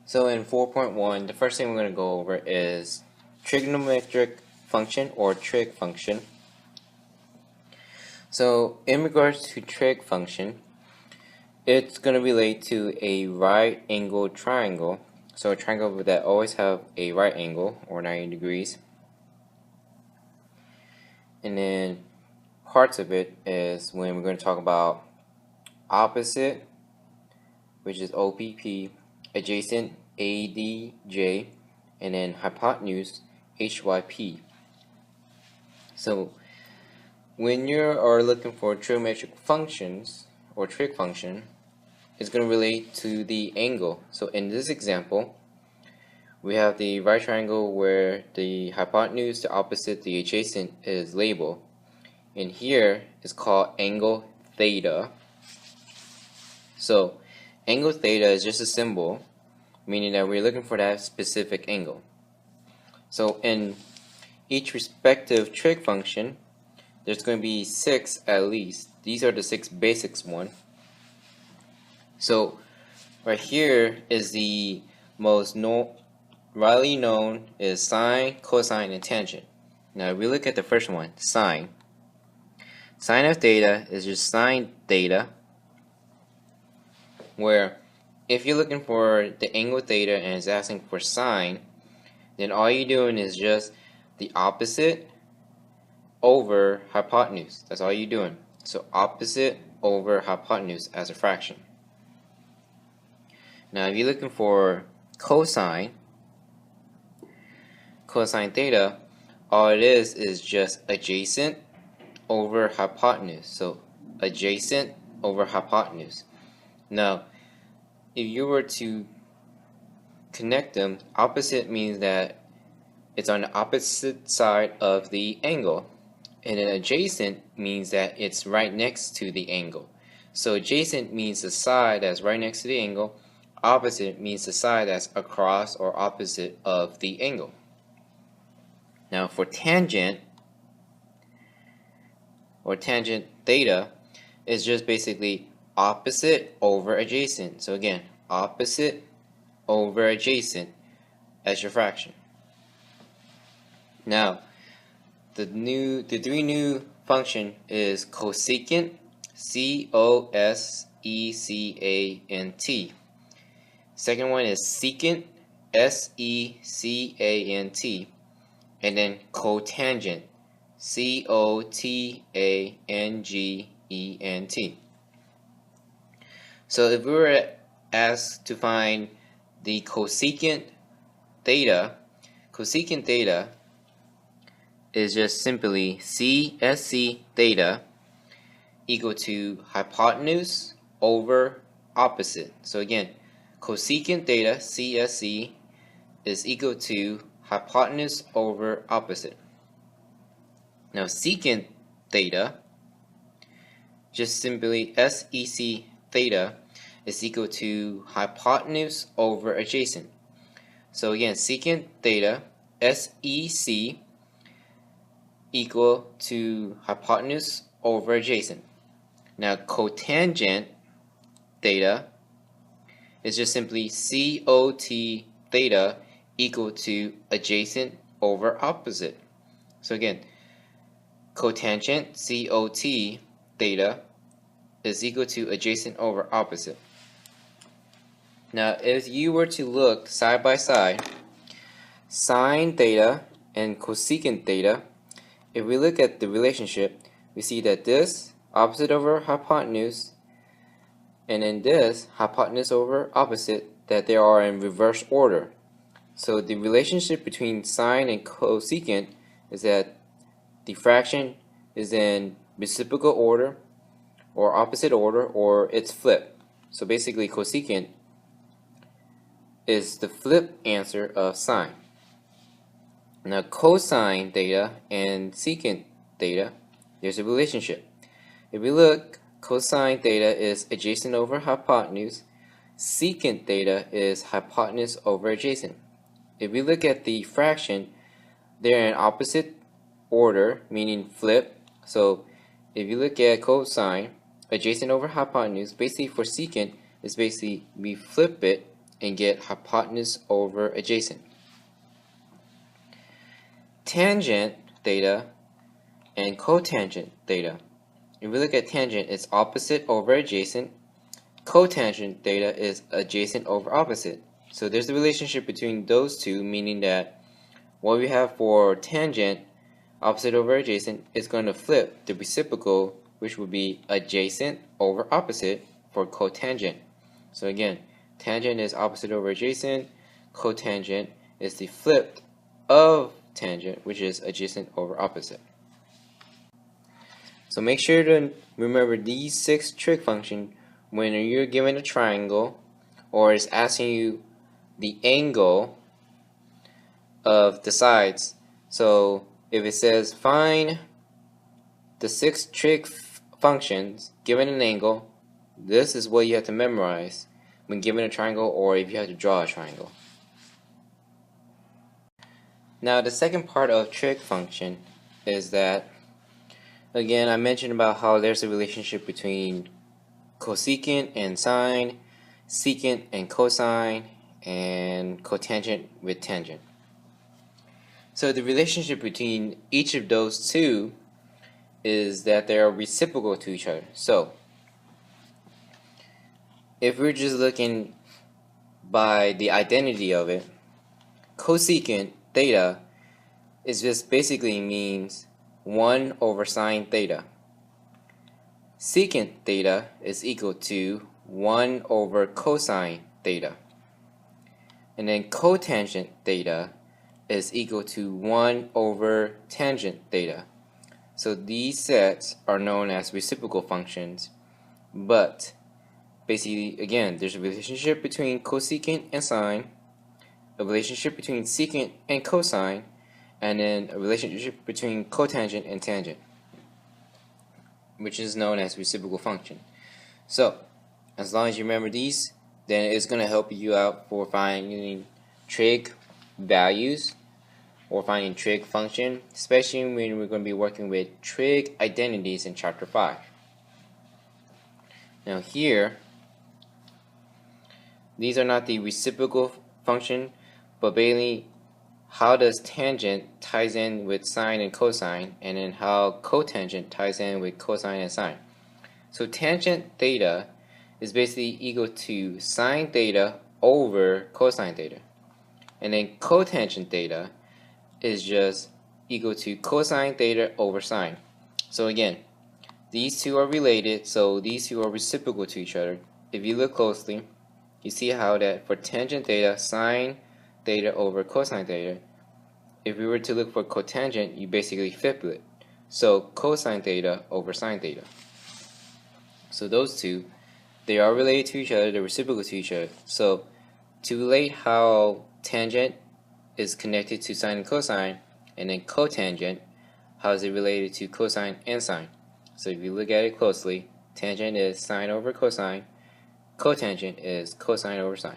So in 4.1, the first thing we're going to go over is trigonometric function or trig function. So in regards to trig function, it's going to relate to a right angled triangle. So a triangle that always have a right angle or 90 degrees. And then parts of it is when we're going to talk about opposite, which is OPP, adjacent ADJ, and then hypotenuse HYP. So when you are looking for trigonometric functions or trig function, it's going to relate to the angle. So in this example, we have the right triangle where the hypotenuse, the opposite, the adjacent is labeled. And here is called angle theta. So angle theta is just a symbol, meaning that we're looking for that specific angle. So in each respective trig function, there's going to be 6 at least. These are the 6 basics one. So right here is the most widely known is sine, cosine, and tangent. Now if we look at the first one, sine. Sine of theta is just sine theta, where if you're looking for the angle theta and it's asking for sine, then all you're doing is just the opposite over hypotenuse. That's all you're doing. So opposite over hypotenuse as a fraction. Now if you're looking for cosine theta, all it is just adjacent over hypotenuse. So adjacent over hypotenuse. Now if you were to connect them, opposite means that it's on the opposite side of the angle, and then adjacent means that it's right next to the angle. So adjacent means the side that's right next to the angle, opposite means the side that's across or opposite of the angle. Now for tangent or tangent theta is just basically opposite over adjacent. So again, opposite over adjacent as your fraction. Now the three new function is cosecant, C-O-S-E-C-A-N-T. Second one is secant, S-E-C-A-N-T, and then cotangent, C-O-T-A-N-G-E-N-T. So if we were asked to find the cosecant theta is just simply CSC theta equal to hypotenuse over opposite. So again, cosecant theta, CSC, is equal to hypotenuse over opposite. Now secant theta, just simply SEC theta, is equal to hypotenuse over adjacent. So again, secant theta, SEC, equal to hypotenuse over adjacent. Now cotangent theta is just simply COT theta equal to adjacent over opposite. So again, cotangent COT theta is equal to adjacent over opposite. Now if you were to look side by side, sine theta and cosecant theta, if we look at the relationship, we see that this opposite over hypotenuse and then this hypotenuse over opposite, that they are in reverse order. So the relationship between sine and cosecant is that the fraction is in reciprocal order or opposite order, or it's flipped. So basically cosecant is the flip answer of sine. Now cosine theta and secant theta, there's a relationship. If we look, cosine theta is adjacent over hypotenuse, secant theta is hypotenuse over adjacent. If we look at the fraction, they're in opposite order, meaning flip. So if you look at cosine, adjacent over hypotenuse, basically for secant is basically we flip it and get hypotenuse over adjacent. Tangent theta and cotangent theta. If we look at tangent, it's opposite over adjacent. Cotangent theta is adjacent over opposite. So there's a relationship between those two, meaning that what we have for tangent, opposite over adjacent, is going to flip the reciprocal, which would be adjacent over opposite for cotangent. So again, tangent is opposite over adjacent, cotangent is the flip of tangent, which is adjacent over opposite. So make sure to remember these 6 trig functions when you're given a triangle or it's asking you the angle of the sides. So if it says find the 6 trig functions given an angle, this is what you have to memorize when given a triangle or if you have to draw a triangle. Now the second part of trig function is that, again, I mentioned about how there's a relationship between cosecant and sine, secant and cosine, and cotangent with tangent. So the relationship between each of those two is that they are reciprocal to each other. So if we're just looking by the identity of it, cosecant theta is just basically means 1 over sine theta. Secant theta is equal to 1 over cosine theta. And then cotangent theta is equal to 1 over tangent theta. So these sets are known as reciprocal functions, but basically, again, there's a relationship between cosecant and sine, a relationship between secant and cosine, and then a relationship between cotangent and tangent, which is known as reciprocal function. So as long as you remember these, then it's going to help you out for finding trig values or finding trig function, especially when we're going to be working with trig identities in chapter 5. Now here, these are not the reciprocal function, but basically how does tangent ties in with sine and cosine, and then how cotangent ties in with cosine and sine. So tangent theta is basically equal to sine theta over cosine theta, and then cotangent theta is just equal to cosine theta over sine. So again, these two are related, so these two are reciprocal to each other. If you look closely, you see how that for tangent theta, sine theta over cosine theta, if we were to look for cotangent, you basically flip it. So cosine theta over sine theta. So those two, they are related to each other, they're reciprocal to each other. So to relate how tangent is connected to sine and cosine, and then cotangent, how is it related to cosine and sine? So if you look at it closely, tangent is sine over cosine, cotangent is cosine over sine.